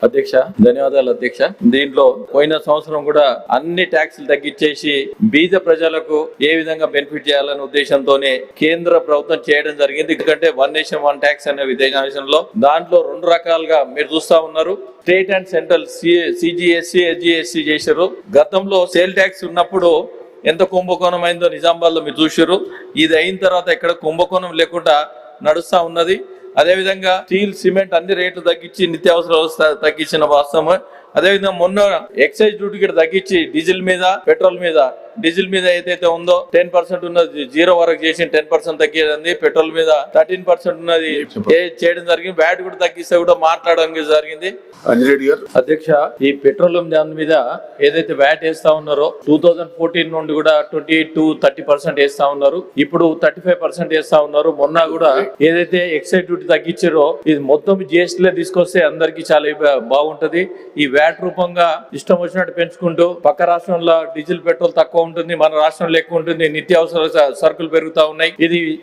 అధ్యక్ష ధన్యవాదాలు అధ్యక్ష. దీంట్లో పోయిన సంవత్సరం కూడా అన్ని ట్యాక్సులు తగ్గించేసి బీద ప్రజలకు ఏ విధంగా బెనిఫిట్ చేయాలనే ఉద్దేశంతోనే కేంద్ర ప్రభుత్వం చేయడం జరిగింది. ఎందుకంటే వన్ నేషన్ వన్ ట్యాక్స్ అనే విధానంలో దాంట్లో రెండు రకాలుగా మీరు చూస్తా ఉన్నారు. స్టేట్ అండ్ సెంట్రల్ సిజిఎస్సి ఎస్జిఎస్సి చేశారు. గతంలో సేల్ ట్యాక్స్ ఉన్నప్పుడు ఎంత కుంభకోణం అయిందో నిజామాబాద్ లో మీరు చూసారు. ఇది అయిన తర్వాత ఇక్కడ కుంభకోణం లేకుండా నడుస్తా ఉన్నది. అదేవిధంగా స్టీల్ సిమెంట్ అన్ని రేట్లు తగ్గించి నిత్యావసర తగ్గించిన వాస్తవం. అదేవిధంగా మొన్న ఎక్సైజ్ డ్యూటీ కూడా తగ్గించి డీజిల్ మీద డీజిల్ మీద ఏదైతే ఉందో 10% ఉన్నది 0 వరకు చేసి 10% తగ్గింది. పెట్రోల్ మీద 13% ఉన్నది చేయడం జరిగింది. వ్యాట్ కూడా తగ్గిస్తే కూడా మాట్లాడడం జరిగింది. అధ్యక్ష, ఈ పెట్రోలియం దాని మీద ఏదైతే వ్యాట్ వేస్తా ఉన్నారో 2014 నుండి కూడా 28 to 30% వేస్తా ఉన్నారు. ఇప్పుడు 35% వేస్తా ఉన్నారు. మొన్న కూడా ఏదైతే ఎక్సైజ్ డ్యూటీ తగ్గించారో ఇది మొత్తం జిఎస్టీలో తీసుకొస్తే అందరికి చాలా బాగుంటది. ఈ వ్యాట్ రూపంగా ఇష్టం వచ్చినట్టు పెంచుకుంటూ పక్క రాష్ట్రంలో డీజిల్ పెట్రోల్ తక్కువ ఉంటుంది, మన రాష్ట్రంలో ఎక్కువ ఉంటుంది. నిత్యావసర సరుకులు పెరుగుతా ఉన్నాయి.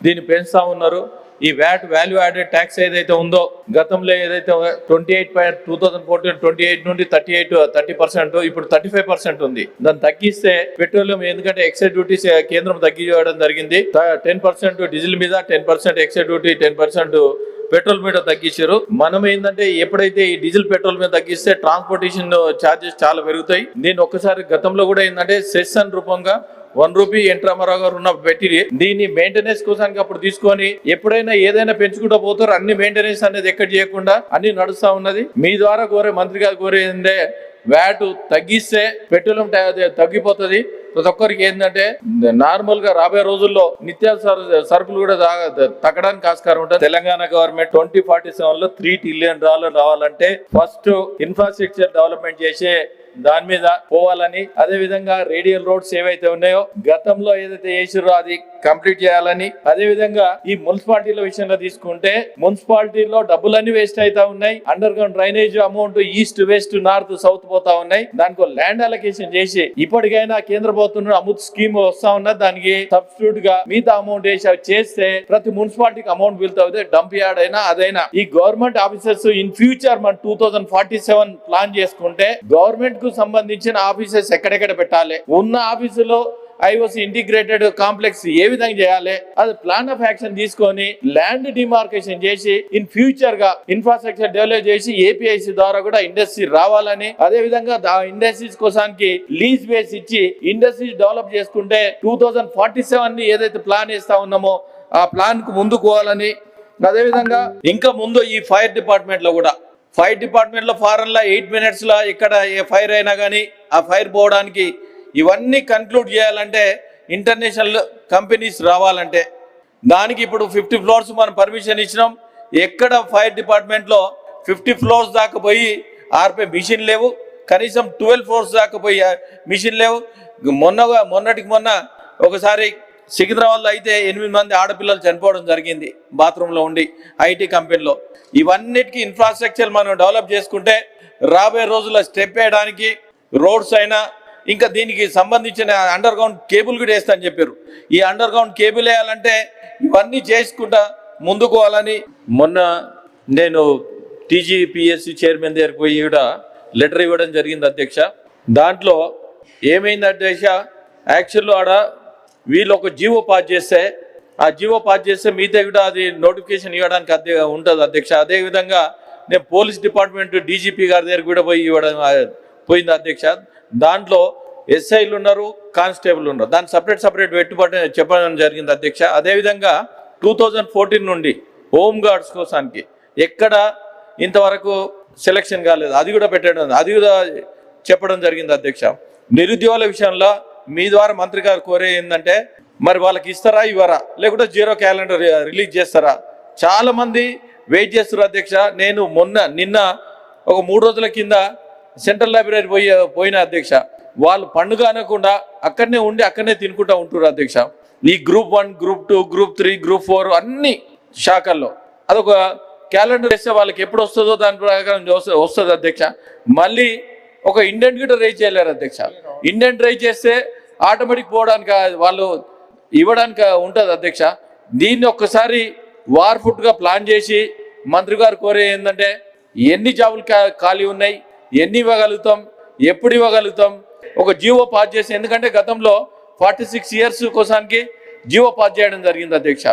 దీన్ని పెంచుతా ఉన్నారు. ఈ వ్యాట్ వాల్యూ యాడెడ్ ట్యాక్స్ ఏదైతే ఉందో గతంలో ఏదైతే 2014 నుండి 30% ఇప్పుడు 35% ఉంది. దాన్ని తగ్గిస్తే పెట్రోలియం, ఎందుకంటే ఎక్సైజ్ డ్యూటీ కేంద్రం తగ్గించడం జరిగింది. 10% డీజిల్ మీద, 10% ఎక్సైజ్ డ్యూటీ, 10% పెట్రోల్ మీద తగ్గించారు. మనం ఏంటంటే ఎప్పుడైతే ఈ డీజిల్ పెట్రోల్ మీద తగ్గిస్తే ట్రాన్స్పోర్టేషన్ ఛార్జెస్ చాలా పెరుగుతాయి. నేను ఒక్కసారి గతంలో కూడా ఏంటంటే సెషన్ రూపంగా 1 రూపీ ఎన్ రామారావు గారు ఉన్న పెట్టి దీన్ని మెయింటెనెన్స్ కోసానికి అప్పుడు తీసుకొని ఎప్పుడైనా ఏదైనా పెంచుకుంటూ పోతారు. అన్ని మెయింటెనెన్స్ అనేది ఎక్కడ చేయకుండా అన్ని నడుస్తా ఉన్నది. మీ ద్వారా కోరే మంత్రి గారు కోరేందే వ్యాట్ తగ్గిస్తే పెట్రోలియం తగ్గిపోతుంది. ప్రతి ఒక్కరికి ఏంటంటే నార్మల్ గా రాబోయే రోజుల్లో నిత్యావసర సరుకులు కూడా తగ్గడానికి ఆస్కారం ఉంటుంది. తెలంగాణ గవర్నమెంట్ 2047 లో $3 trillion రావాలంటే ఫస్ట్ ఇన్ఫ్రాస్ట్రక్చర్ డెవలప్మెంట్ చేసే దాని మీద పోవాలని, అదే విధంగా రేడియల్ రోడ్స్ ఏవైతే ఉన్నాయో గతంలో ఏదైతే చేసిరో అది కంప్లీట్ చేయాలని, అదే విధంగా ఈ మున్సిపాలిటీల విషయంలో తీసుకుంటే మున్సిపాలిటీలో డబ్బులన్నీ వేస్ట్ అవుతా ఉన్నాయి. Under ground drainage amount east west north south పోతా ఉన్నాయి. దానికి ల్యాండ్ అలొకేషన్ చేసి ఇప్పటికైనా కేంద్ర ప్రభుత్వం అమృత్ స్కీమ్ వస్తా ఉన్నది. దానికి సబ్స్టిట్యూట్ గా మిగతా అమౌంట్ వేసి చేస్తే ప్రతి మున్సిపాలిటీకి అమౌంట్ వెళ్తుంది. డంప్ యార్డ్ అయినా అదైనా ఈ గవర్నమెంట్ ఆఫీసర్స్ ఇన్ ఫ్యూచర్ మన 2047 ప్లాన్ చేసుకుంటే గవర్నమెంట్ సంబంధించిన ఆఫీసెస్ ఎక్కడెక్కడ పెట్టాలి, ఉన్న ఆఫీసులో ఐఓసి ఇంటిగ్రేటెడ్ కాంప్లెక్స్ ఏ విధంగా చేయాలి, అది ప్లాన్ ఆఫ్ యాక్షన్ తీసుకొని ల్యాండ్ డిమార్కేషన్ చేసి ఇన్ ఫ్యూచర్ గా ఇన్ఫ్రాస్ట్రక్చర్ డెవలప్ చేసి ఏపీఐసి ద్వారా కూడా ఇండస్ట్రీ రావాలని, అదే విధంగా ఇండస్ట్రీస్ కోసానికి లీజ్ బేస్ ఇచ్చి ఇండస్ట్రీస్ డెవలప్ చేసుకుంటే 2047 ని ఏదైతే ప్లాన్ వేస్తా ఉన్నామో ఆ ప్లాన్ కు ముందుకు పోవాలని, అదే విధంగా ఇంకా ముందు ఈ ఫైర్ డిపార్ట్మెంట్ లో ఫారెన్ లో 8 minutes లో ఇక్కడ ఏ ఫైర్ అయినా కానీ ఆ ఫైర్ పోవడానికి ఇవన్నీ కన్క్లూడ్ చేయాలంటే ఇంటర్నేషనల్ కంపెనీస్ రావాలంటే దానికి ఇప్పుడు 50 floors మనం పర్మిషన్ ఇచ్చినాం. ఎక్కడ ఫైర్ డిపార్ట్మెంట్ లో 50 floors దాకా పోయి ఆర్పే మిషన్ లేవు, కనీసం 12 floors దాకా పోయి మిషన్ లేవు. మొన్నటికి మొన్న ఒకసారి సికింద్రాబాద్ లో అయితే 8 మంది ఆడపిల్లలు చనిపోవడం జరిగింది బాత్రూమ్ లో ఉండి ఐటీ కంపెనీలో. ఇవన్నిటికీ ఇన్ఫ్రాస్ట్రక్చర్ మనం డెవలప్ చేసుకుంటే రాబోయే రోజుల్లో స్టెప్ వేయడానికి రోడ్స్ అయినా ఇంకా దీనికి సంబంధించిన అండర్ గ్రౌండ్ కేబుల్ కూడా వేస్తా అని చెప్పారు. ఈ అండర్ గ్రౌండ్ కేబుల్ వేయాలంటే ఇవన్నీ చేసుకుంటా ముందుకోవాలని మొన్న నేను టీజీపీఎస్సీ చైర్మన్ దగ్గరికి పోయి కూడా లెటర్ ఇవ్వడం జరిగింది అధ్యక్ష. దాంట్లో ఏమైంది అధ్యక్ష, యాక్చువల్ ఆడ వీళ్ళు ఒక జీవో పాస్ చేస్తే ఆ జీవో పాస్ చేస్తే మిగతా కూడా అది నోటిఫికేషన్ ఇవ్వడానికి ఉంటుంది అధ్యక్ష. అదేవిధంగా నేను పోలీస్ డిపార్ట్మెంట్ డీజీపీ గారి దగ్గర కూడా పోయింది అధ్యక్ష. దాంట్లో ఎస్ఐలు ఉన్నారు, కానిస్టేబుల్ ఉన్నారు. దాన్ని సపరేట్ పెట్టుబడి చెప్పడం జరిగింది అధ్యక్ష. అదేవిధంగా 2014 నుండి హోమ్ గార్డ్స్ కోసానికి ఎక్కడ ఇంతవరకు సెలక్షన్ కాలేదు, అది కూడా చెప్పడం జరిగింది అధ్యక్ష. నిరుద్యోగుల విషయంలో మీ ద్వారా మంత్రి గారు కోరే ఏంటంటే మరి వాళ్ళకి ఇస్తారా ఇవ్వరా, లేకుంటే 0 calendar రిలీజ్ చేస్తారా? చాలా మంది వెయిట్ చేస్తారు అధ్యక్ష. నేను నిన్న ఒక 3 రోజుల కింద సెంట్రల్ లైబ్రరీ పోయిన అధ్యక్ష. వాళ్ళు పండుగ అనకుండా అక్కడనే ఉండి అక్కడనే తినుకుంటా ఉంటున్నారు అధ్యక్ష. ఈ Group 1, Group 2, Group 3, Group 4 అన్ని శాఖల్లో అదొక క్యాలెండర్ వేస్తే వాళ్ళకి ఎప్పుడు వస్తుందో దాని ప్రకారం వస్తుంది అధ్యక్ష. మళ్ళీ ఒక ఇండెంట్ కూడా రైజ్ చేయలేరు అధ్యక్ష. ఇండెంట్ రైజ్ చేస్తే ఆటోమేటిక్ పోవడానికి వాళ్ళు ఇవ్వడానికి ఉంటుంది అధ్యక్ష. దీన్ని ఒక్కసారి వార్ఫుట్ గా ప్లాన్ చేసి మంత్రి గారు కోరే ఏంటంటే ఎన్ని జాబులు ఖాళీ ఉన్నాయి, ఎన్ని ఇవ్వగలుగుతాం, ఎప్పుడు ఇవ్వగలుగుతాం, ఒక జీవో పాస్ చేసి, ఎందుకంటే గతంలో 46 years కోసానికి జీవో పాస్ చేయడం జరిగింది అధ్యక్ష.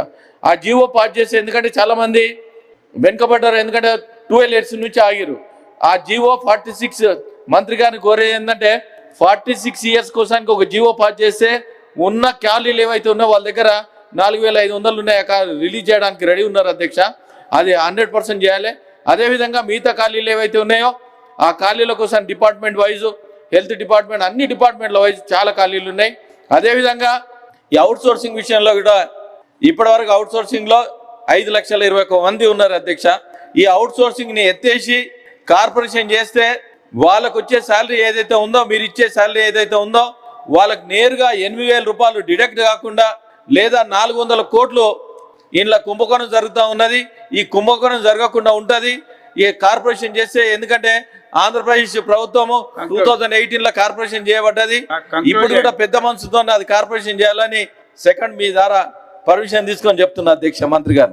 ఆ జీవో పాస్ చేసి, ఎందుకంటే చాలా మంది వెనుకబడ్డారు, ఎందుకంటే 12 years నుంచి ఆగిరు. ఆ జీవో 46 మంత్రి గారిని కోరే ఏంటంటే 46 years కోసానికి ఒక జీవో పాస్ చేస్తే ఉన్న ఖాళీలు ఏవైతే ఉన్నాయో వాళ్ళ దగ్గర 4500 ఉన్నాయి, రిలీజ్ చేయడానికి రెడీ ఉన్నారు అధ్యక్ష. అది 100% చేయాలి. అదేవిధంగా మిగతా ఖాళీలు ఏవైతే ఉన్నాయో ఆ ఖాళీల కోసం డిపార్ట్మెంట్ వైజ్, హెల్త్ డిపార్ట్మెంట్, అన్ని డిపార్ట్మెంట్ల వైజ్ చాలా ఖాళీలు ఉన్నాయి. అదేవిధంగా ఈ అవుట్ సోర్సింగ్ విషయంలో కూడా ఇప్పటివరకు అవుట్ సోర్సింగ్లో 5,21,000 మంది ఉన్నారు అధ్యక్ష. ఈ అవుట్ సోర్సింగ్ని ఎత్తేసి కార్పొరేషన్ చేస్తే వాళ్ళకు వచ్చే శాలరీ ఏదైతే ఉందో, మీరు ఇచ్చే శాలరీ ఏదైతే ఉందో వాళ్ళకు నేరుగా 8,000 రూపాయలు డిడక్ట్ కాకుండా, లేదా 400 కోట్లు ఇంట్లో కుంభకోణం జరుగుతూ ఉన్నది. ఈ కుంభకోణం జరగకుండా ఉంటుంది ఈ కార్పొరేషన్ చేస్తే. ఎందుకంటే ఆంధ్రప్రదేశ్ ప్రభుత్వము 2018లో కార్పొరేషన్ చేయబడ్డది. ఇప్పుడు కూడా పెద్ద మనసుతో అది కార్పొరేషన్ చేయాలని సెకండ్ మీ ద్వారా పర్మిషన్ తీసుకొని చెప్తున్నా అధ్యక్ష మంత్రి గారు.